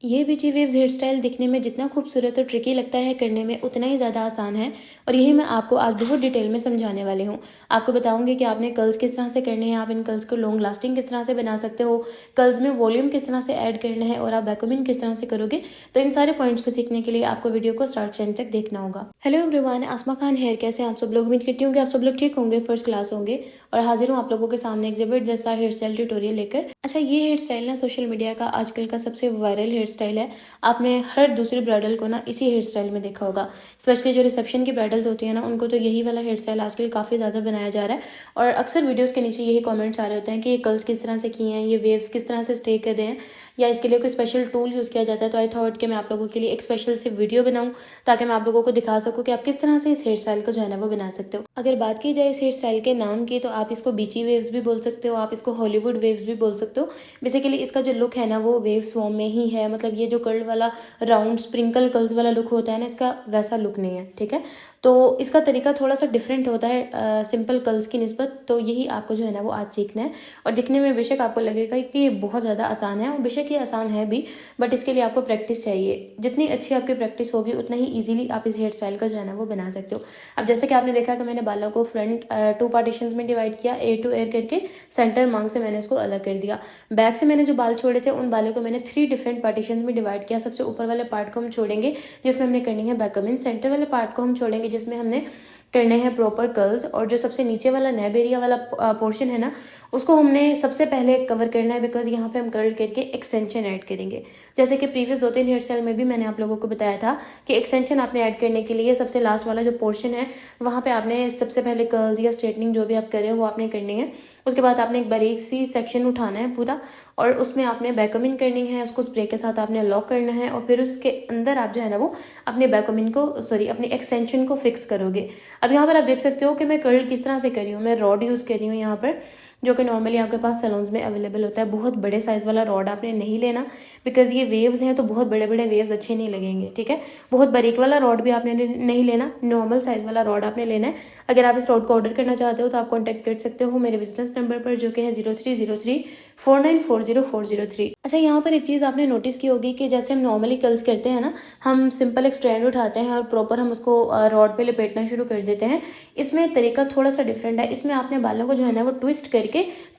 ये बीची waves hair style दिखने में जितना खूबसूरत और ट्रिकी लगता है, करने में उतना ही ज़्यादा आसान है। और यही मैं आपको आज बहुत डिटेल में समझाने वाली हूँ। आपको बताऊंगी कि आपने कर्ल्स किस तरह से करने हैं, आप इन कर्ल्स को लॉन्ग लास्टिंग किस तरह से बना सकते हो, कर्ल्स में वॉल्यूम किस तरह से ऐड करना है और आप वैक्यूमिंग किस तरह से करोगे। तो इन सारे पॉइंट्स को सीखने के लिए आपको वीडियो को स्टार्ट से एंड तक देखना होगा। हेलो एवरीवन, आसमा खान हेयर, कैसे आप सब लोग? उम्मीद करती हूँ कि आप सब लोग ठीक होंगे, फर्स्ट क्लास होंगे। और हाजिर हूँ आप लोगों के सामने एक जबरदस्त सा हेयर स्टाइल ट्यूटोरियल लेकर। अच्छा, ये हेयर स्टाइल ना सोशल मीडिया का आजकल का सबसे वायरल हेयर स्टाइल है। आपने हर दूसरे ब्राइडल को ना इसी हेयर स्टाइल में देखा होगा। स्पेशली जो रिसेप्शन की ब्राइडल्स होती है ना, उनको तो यही वाला हेयर स्टाइल आजकल काफ़ी ज़्यादा बनाया जा रहा है। और अक्सर वीडियोस के नीचे यही कमेंट्स आ रहे होते हैं कि ये कर्ल्स किस तरह से किए हैं, ये वेव्स किस तरह से स्टे कर रहे हैं, या इसके लिए कोई स्पेशल टूल यूज़ किया जाता है। तो आई थॉट कि मैं आप लोगों के लिए एक स्पेशल से वीडियो बनाऊँ, ताकि मैं आप लोगों को दिखा सकूँ कि आप किस तरह से इस हेयर स्टाइल को जो है ना वो बना सकते हो। अगर बात की जाए इस हेयर स्टाइल के नाम की, तो आप इसको बीची वेव्स भी बोल सकते हो, आप इसको हॉलीवुड वेव्स भी बोल सकते हो। बेसिकली इसका जो लुक है ना, वो वेव स्वॉर्म में ही है। मतलब ये जो कर्ल वाला राउंड स्प्रिंकल कर्ल्स वाला लुक होता है ना, इसका वैसा लुक नहीं है। ठीक है, तो इसका तरीका थोड़ा सा डिफरेंट होता है सिंपल कर्ल्स की निस्बत। तो यही आपको जो है ना वो आज सीखना है। और दिखने में बेशक आपको लगेगा कि ये बहुत ज़्यादा आसान है, और बेशक ये आसान है भी, बट इसके लिए आपको प्रैक्टिस चाहिए। जितनी अच्छी आपकी प्रैक्टिस होगी, उतना ही ईजिली आप इस हेयर स्टाइल का जो है ना वो बना सकते हो। अब जैसे कि आपने देखा कि मैंने बालों को फ्रंट 2 पार्टीशंस में डिवाइड किया, ए टू एयर करके। सेंटर मांग से मैंने इसको अलग कर दिया। बैक से मैंने जो बाल छोड़े थे, उन बालों को मैंने 3 डिफरेंट पार्टीशंस में डिवाइड किया। सबसे ऊपर वाले पार्ट को हम छोड़ेंगे, जिसमें हमने करनी है बैककमिंग। सेंटर वाले पार्ट को हम छोड़ेंगे, जिसमें हमने करने हैं प्रॉपर कर्ल्स। और जो सबसे नीचे वाला नैब एरिया वाला पोर्शन है ना, उसको हमने सबसे पहले कवर करना है, बिकॉज यहाँ पे हम कर्ल करके एक्सटेंशन ऐड करेंगे। जैसे कि प्रीवियस 2-3 हेयर स्टाइल में भी मैंने आप लोगों को बताया था कि एक्सटेंशन आपने ऐड करने के लिए सबसे लास्ट वाला जो पोर्शन है, वहाँ पे आपने सबसे पहले कर्ल्स या स्ट्रेटनिंग जो भी आप करें वो आपने करनी है। उसके बाद आपने एक बारीक सी सेक्शन उठाना है पूरा, और उसमें आपने बैककमिंग करनी है। उसको स्प्रे के साथ आपने लॉक करना है, और फिर उसके अंदर आप जो है ना वो अपने बैककमिंग को अपनी एक्सटेंशन को फिक्स करोगे। अब यहाँ पर आप देख सकते हो कि मैं कर्ल किस तरह से कर रही हूँ। मैं रॉड यूज़ कर रही हूँ यहाँ पर, जो कि नॉर्मली आपके पास सैलून्स में अवेलेबल होता है। बहुत बड़े साइज़ वाला रॉड आपने नहीं लेना, बिकॉज ये वेव्स हैं तो बहुत बड़े बड़े वेव्स अच्छे नहीं लगेंगे। ठीक है, बहुत बारीक वाला रॉड भी आपने नहीं लेना, नॉर्मल साइज़ वाला रॉड आपने लेना है। अगर आप इस रॉड को ऑर्डर करना चाहते हो तो आप कॉन्टैक्ट कर सकते हो मेरे बिजनेस नंबर पर, जो कि है 03034940 403। अच्छा, यहाँ पर एक चीज़ आपने नोटिस की होगी कि जैसे हम नॉर्मली कर्ल्स करते हैं ना, हम सिंपल एक स्ट्रैंड उठाते हैं और प्रॉपर हम उसको रॉड पे लपेटना शुरू कर देते हैं। इसमें तरीका थोड़ा सा डिफरेंट है। इसमें आपने बालों को जो है ना वो ट्विस्ट करके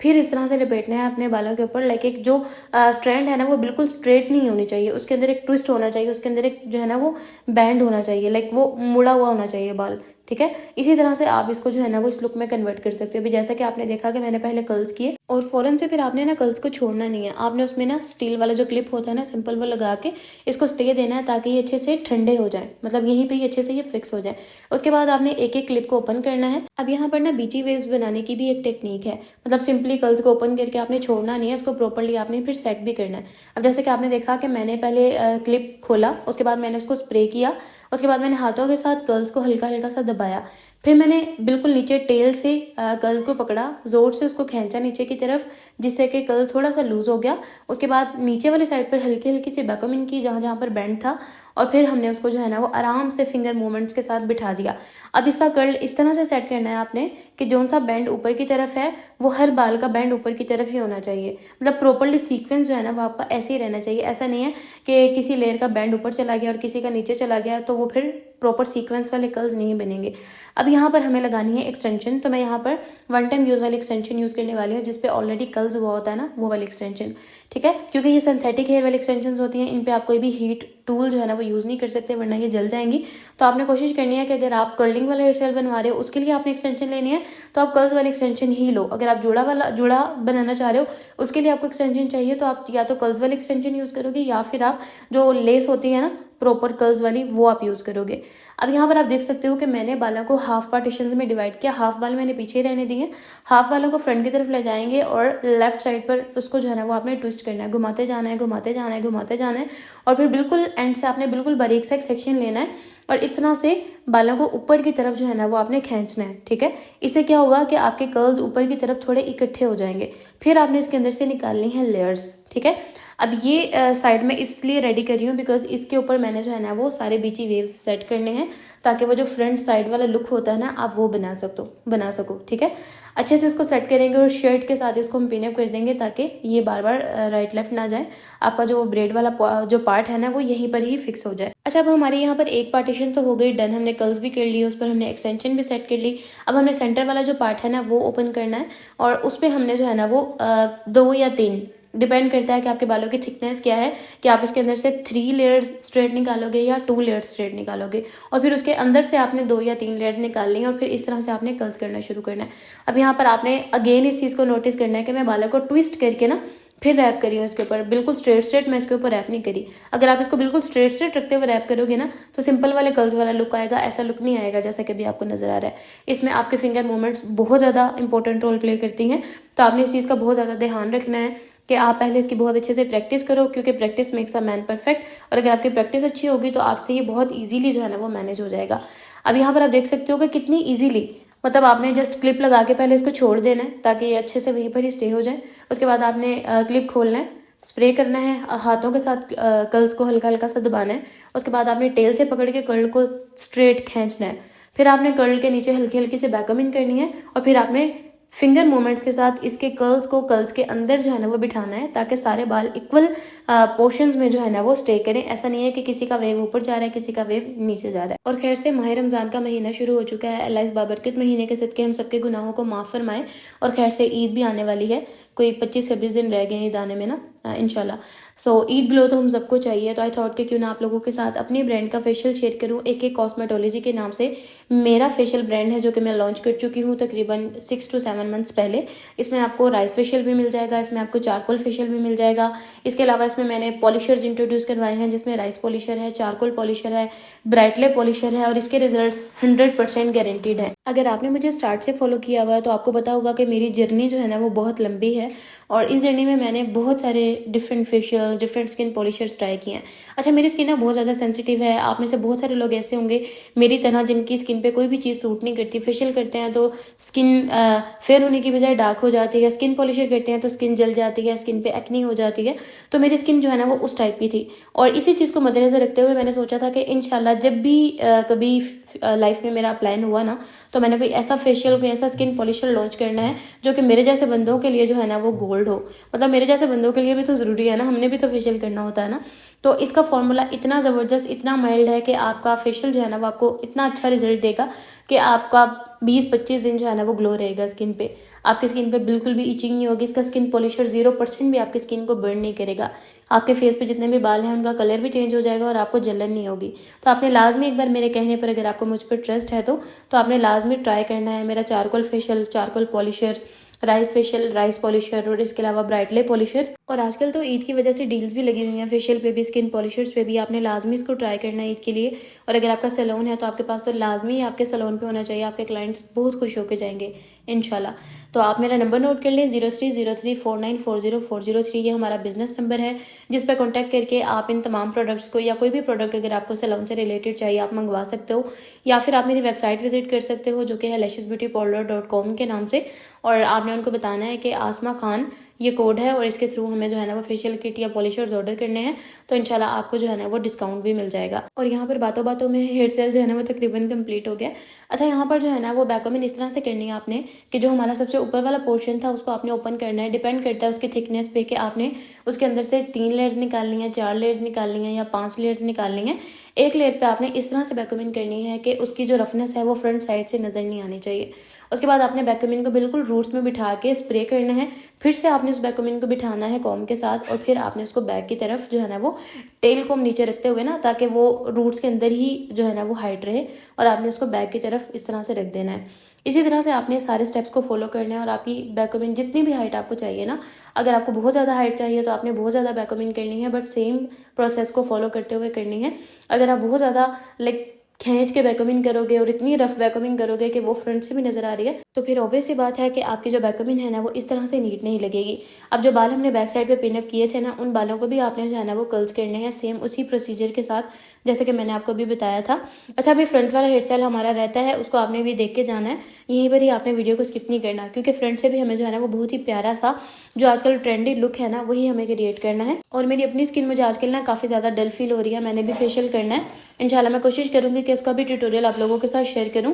फिर इस तरह से लपेटना है अपने बालों के ऊपर। लाइक एक जो स्ट्रैंड है ना, वो बिल्कुल स्ट्रेट नहीं होनी चाहिए, उसके अंदर एक ट्विस्ट होना चाहिए, उसके अंदर एक जो है ना वो बैंड होना चाहिए, लाइक वो मुड़ा हुआ होना चाहिए बाल। ठीक है, इसी तरह से आप इसको जो है ना वो इस लुक में कन्वर्ट कर सकते हो। अभी जैसा कि आपने देखा कि मैंने पहले कर्ल्स किए, और फौरन से फिर आपने ना कर्ल्स को छोड़ना नहीं है। आपने उसमें ना स्टील वाला जो क्लिप होता है ना, सिंपल वो लगा के इसको स्टे देना है, ताकि ये अच्छे से ठंडे हो जाए, मतलब यहीं पे ही अच्छे से ये फिक्स हो जाए। उसके बाद आपने एक एक क्लिप को ओपन करना है। अब यहाँ पर ना बीची वेव्स बनाने की भी एक टेक्निक है। मतलब सिंपली कर्ल्स को ओपन करके आपने छोड़ना नहीं है, इसको प्रॉपरली आपने फिर सेट भी करना है। अब जैसे कि आपने देखा कि मैंने पहले क्लिप खोला, उसके बाद मैंने उसको स्प्रे किया, उसके बाद मैंने हाथों के साथ कर्ल्स को हल्का हल्का सा दबाया, फिर मैंने बिल्कुल नीचे टेल से कर्ल को पकड़ा, जोर से उसको खींचा नीचे की तरफ, जिससे कि कर्ल थोड़ा सा लूज हो गया। उसके बाद नीचे वाली साइड पर हल्की हल्की सी बैककमिंग की, जहाँ जहाँ पर बैंड था, और फिर हमने उसको जो है ना वो आराम से फिंगर मूवमेंट्स के साथ बिठा दिया। अब इसका कर्ल इस तरह से सेट करना है आपने कि जो सा बैंड ऊपर की तरफ है, वो हर बाल का बैंड ऊपर की तरफ ही होना चाहिए। मतलब प्रॉपरली सीक्वेंस जो है ना वो आपका ऐसे ही रहना चाहिए। ऐसा नहीं है कि किसी लेयर का बैंड ऊपर चला गया और किसी का नीचे चला गया, तो वो फिर प्रॉपर सीक्वेंस वाले कर्ल्स नहीं बनेंगे। अब यहाँ पर हमें लगानी है एक्सटेंशन। तो मैं यहाँ पर 1 टाइम यूज़ वाली एक्सटेंशन यूज़ करने वाली हूँ, जिसपे ऑलरेडी कर्ल्स हुआ होता है ना, वो वाली एक्सटेंशन। ठीक है, क्योंकि ये सिंथेटिक हेयर वाली एक्सटेंशन होती हैं, इन पे आप कोई भी हीट टूल जो है ना वो यूज़ नहीं कर सकते, वरना ये जल जाएंगी। तो आपने कोशिश करनी है कि अगर आप कर्लिंग वाला हेयर स्टाइल बनवा रहे हो, उसके लिए आपने एक्सटेंशन लेनी है, तो आप कर्ल्स वाली एक्सटेंशन ही लो। अगर आप जुड़ा बनाना चाह रहे हो, उसके लिए आपको एक्सटेंशन चाहिए, तो आप या तो कर्ल्स वाली एक्सटेंशन यूज़ करोगे, या फिर आप जो लेस होती है ना प्रॉपर कर्ल्स वाली, वो आप यूज़ करोगे। अब यहाँ पर आप देख सकते हो कि मैंने बालों को हाफ पार्टीशंस में डिवाइड किया। हाफ बाल मैंने पीछे रहने दिए, हाफ बालों को फ्रंट की तरफ ले जाएंगे, और लेफ्ट साइड पर उसको जो है ना वो आपने ट्विस्ट करना है, घुमाते जाना है, घुमाते जाना है, घुमाते जाना है, और फिर बिल्कुल एंड से आपने बिल्कुल बारीक सा एक सेक्शन लेना है, और इस तरह से बालों को ऊपर की तरफ जो है ना वो आपने खींचना है। ठीक है, इससे क्या होगा कि आपके कर्ल्स ऊपर की तरफ थोड़े इकट्ठे हो जाएंगे। फिर आपने इसके अंदर से निकालनी है लेयर्स। ठीक है, अब ये साइड में इसलिए रेडी कर रही हूँ बिकॉज इसके ऊपर मैंने जो है ना वो सारे बीची वेव्स सेट करने हैं, ताकि वो जो फ्रंट साइड वाला लुक होता है ना, आप वो बना सको। ठीक है, अच्छे से इसको सेट करेंगे और शर्ट के साथ इसको हम पिन अप कर देंगे ताकि ये बार बार राइट लेफ्ट ना जाए। आपका जो ब्रेड वाला जो पार्ट है ना वो यहीं पर ही फिक्स हो जाए। अच्छा, अब हमारे यहाँ पर एक पार्टीशन तो हो गई डन, हमने कर्ल्स भी कर ली, उस पर हमने एक्सटेंशन भी सेट कर ली। अब हमने सेंटर वाला जो पार्ट है ना वो ओपन करना है और उस पर हमने जो है ना वो 2 या 3 डिपेंड करता है कि आपके बालों की थिकनेस क्या है, कि आप इसके अंदर से 3 लेयर्स स्ट्रेट निकालोगे या 2 लेयर्स स्ट्रेट निकालोगे, और फिर उसके अंदर से आपने 2 या 3 लेयर्स निकाल ली और फिर इस तरह से आपने कर्ल्स करना शुरू करना है। अब यहाँ पर आपने अगेन इस चीज़ को नोटिस करना है कि मैं बालों को ट्विस्ट करके ना फिर रैप करी हूँ इसके ऊपर, बिल्कुल स्ट्रेट मैं इसके ऊपर रैप नहीं करी। अगर आप इसको बिल्कुल स्ट्रेट रखते हुए रैप करोगे ना तो सिंपल वाले कर्ल्स वाला लुक आएगा, ऐसा लुक नहीं आएगा जैसा कि अभी आपको नजर आ रहा है। इसमें आपके फिंगर मूवमेंट्स बहुत ज़्यादा इंपॉर्टेंट रोल प्ले करती हैं, तो आपने इस चीज़ का बहुत ज़्यादा ध्यान रखना है कि आप पहले इसकी बहुत अच्छे से प्रैक्टिस करो, क्योंकि practice makes a man perfect, और अगर आपकी प्रैक्टिस अच्छी होगी तो आपसे ये बहुत ईजिली जो है ना वो मैनेज हो जाएगा। अब यहाँ पर आप देख सकते हो कि कितनी ईजिली, मतलब आपने जस्ट क्लिप लगा के पहले इसको छोड़ देना है ताकि ये अच्छे से वहीं पर ही स्टे हो जाए। उसके बाद आपने क्लिप खोलना है, स्प्रे करना है, हाथों के साथ कर्ल्स को हल्का हल्का सा दबाना है। उसके बाद आपने टेल से पकड़ के कर्ल को स्ट्रेट खींचना है, फिर आपने कर्ल के नीचे हल्की हल्की से बैकअप करनी है और फिर आपने फिंगर मूवमेंट्स के साथ इसके कर्ल्स को कर्ल्स के अंदर जो है ना वो बिठाना है ताकि सारे बाल इक्वल पोर्शंस में जो है ना वो स्टे करें। ऐसा नहीं है कि किसी का वेव ऊपर जा रहा है, किसी का वेव नीचे जा रहा है। और खैर से माह रमज़ान का महीना शुरू हो चुका है। अल्लाह इस बाबरकत महीने के सदके हम सबके गुनाहों को माफ़ फरमाए। और खैर से ईद भी आने वाली है, कोई 25-26 दिन रह गए ईद आने में ना इंशाल्लाह। सो ईद ग्लो तो हम सबको चाहिए, तो आई थॉट कि क्यों ना आप लोगों के साथ अपनी ब्रांड का फेशियल शेयर करूँ। एक कॉस्मेटोलॉजी के नाम से मेरा फेशियल ब्रांड है जो कि मैं लॉन्च कर चुकी हूँ तकरीबन 6 to 7 मंथ्स पहले। इसमें आपको राइस फेशियल भी मिल जाएगा, इसमें आपको चारकोल फेशियल भी मिल जाएगा। इसके अलावा इसमें मैंने पॉलिशर्स इंट्रोड्यूस करवाए हैं जिसमें राइस पॉलिशर है, चारकोल पॉलिशर है, ब्राइटले पॉलिशर है, और इसके रिजल्ट्स 100% गारंटीड है। अगर आपने मुझे स्टार्ट से फॉलो किया हुआ है तो आपको पता होगा कि मेरी जर्नी जो है ना वो बहुत लंबी है, और इस जर्नी में मैंने बहुत सारे different facials, different skin polishers try किए हैं। अच्छा, मेरी स्किन ना बहुत ज़्यादा सेंसिटिव है। आप में से बहुत सारे लोग ऐसे होंगे मेरी तरह जिनकी स्किन पे कोई भी चीज़ सूट नहीं करती। फेशियल करते हैं तो स्किन फेयर होने की बजाय डार्क हो जाती है, स्किन पॉलिशर करते हैं तो स्किन जल जाती है, स्किन पे एक्नी हो जाती है। तो मेरी स्किन जो है ना वो उस टाइप की थी, और इसी चीज़ को मद्देनजर रखते हुए मैंने सोचा था कि इंशाल्लाह जब भी कभी लाइफ में मेरा प्लान हुआ ना तो मैंने कोई ऐसा फेशियल, कोई ऐसा स्किन पॉलिशर लॉन्च करना है जो कि मेरे जैसे बंदों के लिए जो है ना वो गोल्ड हो। मतलब मेरे जैसे बंदों के लिए भी तो ज़रूरी है ना, हमने भी तो फेशियल करना होता है ना। तो इसका फॉर्मूला इतना ज़बरदस्त, इतना माइल्ड है कि आपका फेशियल जो है ना वो आपको इतना अच्छा रिजल्ट देगा कि आपका 20-25 दिन जो है ना वो ग्लो रहेगा स्किन पे। आपकी स्किन पे बिल्कुल भी इचिंग नहीं होगी। इसका स्किन पॉलिशर 0% भी आपकी स्किन को बर्न नहीं करेगा। आपके फेस पे जितने भी बाल हैं उनका कलर भी चेंज हो जाएगा और आपको जलन नहीं होगी। तो आपने लाजमी एक बार मेरे कहने पर, अगर आपको मुझ पर ट्रस्ट है तो आपने लाजमी ट्राई करना है मेरा charcoal facial, charcoal polisher, rice facial, rice polisher, और इसके अलावा ब्राइटले पॉलिशर। और आजकल तो ईद की वजह से डील्स भी लगी हुई हैं फेशियल पे भी, स्किन पॉलिशर्स पे भी। आपने लाजमी इसको ट्राई करना है ईद के लिए। और अगर आपका सैलून है तो आपके पास तो लाजमी आपके सैलून पे होना चाहिए। आपके क्लाइंट्स बहुत खुश होकर जाएंगे इंशाल्लाह। तो आप मेरा नंबर नोट कर लें, 030349404003। ये हमारा बिजनेस नंबर है जिस पर कॉन्टैक्ट करके आप इन तमाम प्रोडक्ट्स को, या कोई भी प्रोडक्ट अगर आपको सैलून से रिलेटेड चाहिए, आप मंगवा सकते हो। या फिर आप मेरी वेबसाइट विजिट कर सकते हो जो कि है lashesbeautyparlor.com के नाम से। और आपने उनको बताना है कि आसमा खान ये कोड है और इसके थ्रू हमें जो है ना वो फेशियल किट या पॉलिशर्स ऑर्डर करने हैं, तो इंशाल्लाह आपको जो है ना वो डिस्काउंट भी मिल जाएगा। और यहाँ पर बातों बातों में हेयर सेल जो है ना वो तकरीबन कंप्लीट हो गया। अच्छा, यहाँ पर जो है ना वो बैकअप इस तरह से करनी है आपने कि जो हमारा सबसे ऊपर वाला पोर्शन था उसको आपने ओपन करना है। डिपेंड करता है उसकी थिकनेस पे कि आपने उसके अंदर से 3 लेयर्स निकालनी है, 4 लेयर्स निकालनी है या 5 लेयर्स निकालनी है। एक लेयर पे आपने इस तरह से बैकअप करनी है कि उसकी जो रफनेस है वो फ्रंट साइड से नजर नहीं आनी चाहिए। उसके बाद आपने बैकअप को बिल्कुल रूट्स में बिठा के स्प्रे करना है। फिर से आपने उस बैकअप को बिठाना है कॉम के साथ, और फिर आपने उसको बैक की तरफ जो है ना वो टेल को नीचे रखते हुए ना, ताकि वो रूट्स के अंदर ही जो है ना वो हाइट रहे, और आपने उसको बैक की तरफ इस तरह से रख देना है। इसी तरह से आपने सारे स्टेप्स को फॉलो करना है। और आपकी बैकअप जितनी भी हाइट आपको चाहिए ना, अगर आपको बहुत ज़्यादा हाइट चाहिए तो आपने बहुत ज़्यादा बैकअप करनी है, बट सेम प्रोसेस को फॉलो करते हुए करनी है। अगर आप बहुत ज़्यादा लाइक खींच के बैकअप करोगे और इतनी रफ बैकअप करोगे कि वो फ्रंट से भी नजर आ रही है, तो फिर ऑब्वियस सी बात है कि आपकी जो बैकअप है ना वो इस तरह से नीट नहीं लगेगी। अब जो बाल हमने बैक साइड पे पिनअप किए थे ना, उन बालों को भी आपने जो है ना वो कर्ल्स करने हैं सेम उसी प्रोसीजर के साथ जैसे कि मैंने आपको अभी बताया था। अच्छा, अभी फ्रंट वाला हेयर स्टाइल हमारा रहता है, उसको आपने भी देख के जाना है। यहीं पर ही आपने वीडियो को स्किप नहीं करना, क्योंकि फ्रंट से भी हमें जो है ना वो बहुत ही प्यारा सा जो आजकल ट्रेंडी लुक है ना वही हमें क्रिएट करना है। और मेरी अपनी स्किन मुझे आजकल ना काफ़ी ज़्यादा डल फील हो रही है, मैंने भी फेशियल करना है। इंशाल्लाह मैं कोशिश करूँगी कि उसका भी ट्यूटोरियल आप लोगों के साथ शेयर करूँ।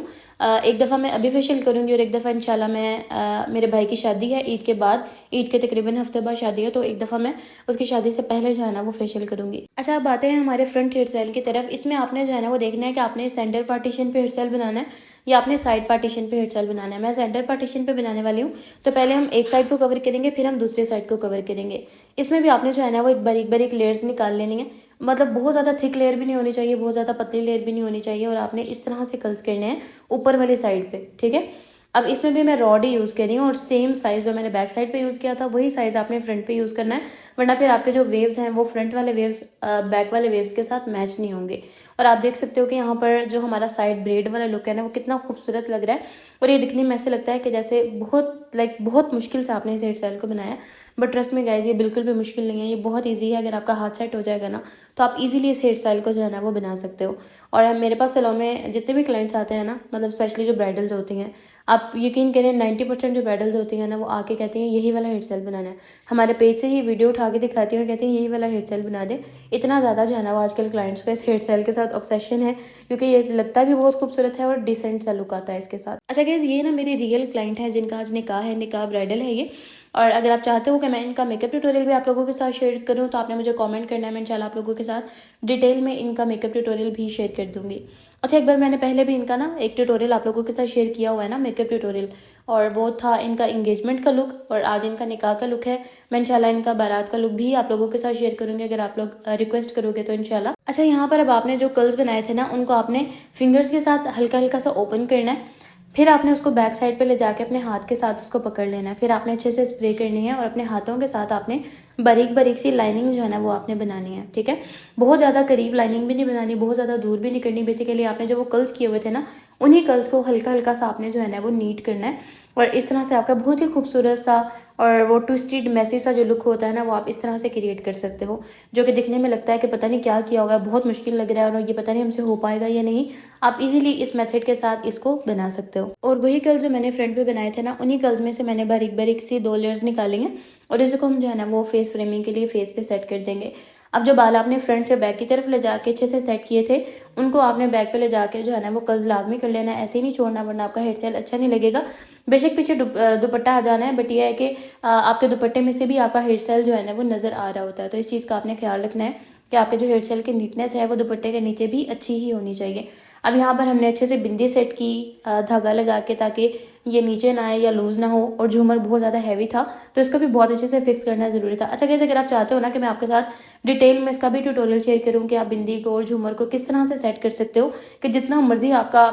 एक दफ़ा मैं अभी फेशियल करूँगी और एक दफ़ा इंशाल्लाह मैं मेरे भाई की शादी है ईद के बाद, ईद के तकरीबन हफ्ते बाद शादी है, तो एक दफ़ा मैं उसकी शादी से पहले जो है ना वो फेशियल करूँगी। अच्छा, अब आते हैं हमारे फ्रंट हेयर स्टाइल की तरफ। इसमें आपने जो है ना वो देखना है कि आपने सेंटर पार्टीशन पे हेयर स्टाइल बनाना है या आपने साइड पार्टीशन पे हेयर स्टाइल बनाना है। मैं सेंटर पार्टीशन पे बनाने वाली हूँ, तो पहले हम एक साइड को कवर करेंगे, फिर हम दूसरे साइड को कवर करेंगे। इसमें भी आपने जो है ना वो एक बारीक बारीक लेयर्स निकाल लेनी है, मतलब बहुत ज़्यादा थिक लेयर भी नहीं होनी चाहिए, बहुत ज़्यादा पतली लेयर भी नहीं होनी चाहिए। और आपने इस तरह से कर्ल्स करने हैं ऊपर वाली साइड पे, ठीक है। अब इसमें भी मैं रॉड ही यूज़ कर रही हूँ और सेम साइज़ जो मैंने बैक साइड पे यूज़ किया था वही साइज़ आपने फ्रंट पे यूज़ करना है, वरना फिर आपके जो वेव्स हैं वो फ्रंट वाले वेव्स बैक वाले वेव्स के साथ मैच नहीं होंगे। और आप देख सकते हो कि यहाँ पर जो हमारा साइड ब्रेड वाला लुक है ना वो कितना खूबसूरत लग रहा है। और ये दिखने में ऐसे लगता है कि जैसे बहुत मुश्किल से आपने इस हेयर स्टाइल को बनाया, बट ट्रस्ट में गाइज ये बिल्कुल भी मुश्किल नहीं है, ये बहुत ईजी है। अगर आपका हाथ सेट हो जाएगा ना तो आप इजीली इस हेयर स्टाइल को जो है ना वो बना सकते हो। और मेरे पास सैलून में जितने भी क्लाइंट्स आते हैं ना, मतलब स्पेशली जो ब्राइडल्स होती हैं, आप यकीन करें 90% जो ब्राइडल्स होती हैं ना वो आके कहती हैं यही वाला हेयर स्टाइल बनाना है। हमारे पेज से ही वीडियो उठा के दिखाती हैं और कहती हैं यही वाला हेयर स्टाइल बना दे। इतना ज़्यादा जो है ना वो आजकल क्लाइंट्स का इस हेयर स्टाइल के साथ ऑब्सेशन है, क्योंकि ये लगता भी बहुत खूबसूरत है और डिसेंट सा लुक आता है इसके साथ। अच्छा गाइस, ये ना मेरी रियल क्लाइंट है जिनका आज निकाह है, निकाह ब्राइडल है ये। और अगर आप चाहते हो कि मैं इनका मेकअप ट्यूटोरियल भी आप लोगों के साथ शेयर करूं तो आपने मुझे कमेंट करना है, मैं इंशाल्लाह आप लोगों के साथ डिटेल में इनका मेकअप ट्यूटोरियल भी शेयर कर दूंगी। अच्छा, एक बार मैंने पहले भी इनका ना एक ट्यूटोरियल आप लोगों के साथ शेयर किया हुआ है ना, मेकअप ट्यूटोरियल, और वो था इनका इंगेजमेंट का लुक, और आज इनका निकाह का लुक है। मैं इंशाल्लाह इनका बारात का लुक भी आप लोगों के साथ शेयर करूंगी अगर आप लोग रिक्वेस्ट करोगे तो इंशाल्लाह। अच्छा, यहाँ पर अब आपने जो कर्ल्स बनाए थे ना उनको आपने फिंगर्स के साथ हल्का हल्का सा ओपन करना है, फिर आपने उसको बैक साइड पे ले जाके अपने हाथ के साथ उसको पकड़ लेना है, फिर आपने अच्छे से स्प्रे करनी है और अपने हाथों के साथ आपने बारीक बारीक सी लाइनिंग जो है ना वो आपने बनानी है, ठीक है। बहुत ज़्यादा करीब लाइनिंग भी नहीं बनानी, बहुत ज़्यादा दूर भी नहीं करनी। बेसिकली आपने जो वो कर्ल्स किए हुए थे ना उन्हीं कर्ल्स को हल्का हल्का सा आपने जो है ना वो नीट करना है, और इस तरह से आपका बहुत ही खूबसूरत सा और वो ट्विस्टेड मैसी सा जो लुक होता है ना वो आप इस तरह से क्रिएट कर सकते हो, जो कि दिखने में लगता है कि पता नहीं क्या किया हुआ है, बहुत मुश्किल लग रहा है और ये पता नहीं हमसे हो पाएगा या नहीं। आप इजीली इस मेथड के साथ इसको बना सकते हो। और वही कर्ल्स जो मैंने फ्रंट पे बनाए थे ना उन्हीं कर्ल्स में से मैंने बारीक बारीक सी 2 लेयर्स निकाली हैं और इसको हम जो है ना वो फेस फ्रेमिंग के लिए फेस पे सेट कर देंगे। अब जो बाल आपने फ्रंट से बैक की तरफ ले जाके अच्छे से सेट किए थे उनको आपने बैक पे ले जाके जो है ना वो कर्ल्स लाजमी कर लेना है, ऐसे ही नहीं छोड़ना वरना आपका हेयर स्टाइल अच्छा नहीं लगेगा। बेशक पीछे दुपट्टा आ जाना है, बट यह है कि आपके दुपट्टे में से भी आपका हेयर स्टाइल जो है ना वो नज़र आ रहा होता है, तो इस चीज़ का आपने ख्याल रखना है कि आपके जो हेयर स्टाइल की नीटनेस है वो दुपट्टे के नीचे भी अच्छी ही होनी चाहिए। अब यहाँ पर हमने अच्छे से बिंदी सेट की धागा लगा के, ताकि ये नीचे ना आए या लूज ना हो, और झूमर बहुत ज़्यादा हैवी था तो इसको भी बहुत अच्छे से फिक्स करना ज़रूरी था। अच्छा गाइस, अगर आप चाहते हो ना कि मैं आपके साथ डिटेल में इसका भी ट्यूटोरियल शेयर करूँ कि आप बिंदी को और झूमर को किस तरह से सेट कर सकते हो, कि जितना मर्जी आपका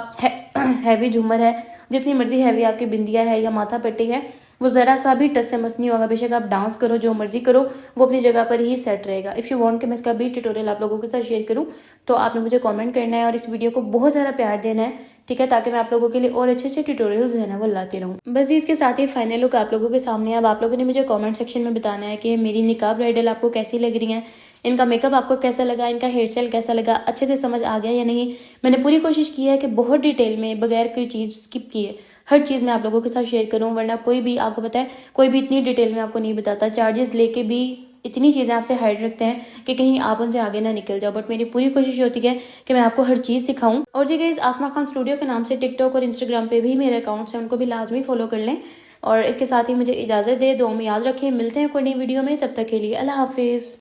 हैवी झूमर है, जितनी मर्जी हैवी आपकी बिंदिया है या माथा पट्टी है, वो ज़रा सा भी टच से मस नहीं होगा। बेशक आप डांस करो, जो मर्जी करो, वो अपनी जगह पर ही सेट रहेगा। इफ़ यू वांट कि मैं इसका भी ट्यूटोरियल आप लोगों के साथ शेयर करूं तो आपने मुझे कमेंट करना है और इस वीडियो को बहुत सारा प्यार देना है, ठीक है, ताकि मैं आप लोगों के लिए और अच्छे अच्छे ट्यूटोरियल्स जो है ना वो लाती रहूँ। बस इसके साथ ही फाइनल लुक आप लोगों के सामने है। अब आप लोगों ने मुझे कमेंट सेक्शन में बताना है कि मेरी निकाह ब्राइडल आपको कैसी लग रही है, इनका मेकअप आपको कैसा लगा, इनका हेयर स्टाइल कैसा लगा, अच्छे से समझ आ गया या नहीं। मैंने पूरी कोशिश की है कि बहुत डिटेल में बगैर कोई चीज़ स्किप किए हर चीज़ मैं आप लोगों के साथ शेयर करूं, वरना कोई भी, आपको पता है, कोई भी इतनी डिटेल में आपको नहीं बताता। चार्जेस लेके भी इतनी चीज़ें आपसे हाइड रखते हैं कि कहीं आप उनसे आगे ना निकल जाओ, बट मेरी पूरी कोशिश होती है कि मैं आपको हर चीज़ सिखाऊं। और जी गाइस, आसमा खान स्टूडियो के नाम से टिकटॉक और इंस्टाग्राम पे भी मेरे अकाउंट्स हैं, उनको भी लाजमी फॉलो कर लें। और इसके साथ ही मुझे इजाज़त दे, दुआ में याद रखें। मिलते हैं कोई नई वीडियो में, तब तक के लिए अल्लाह हाफिज़।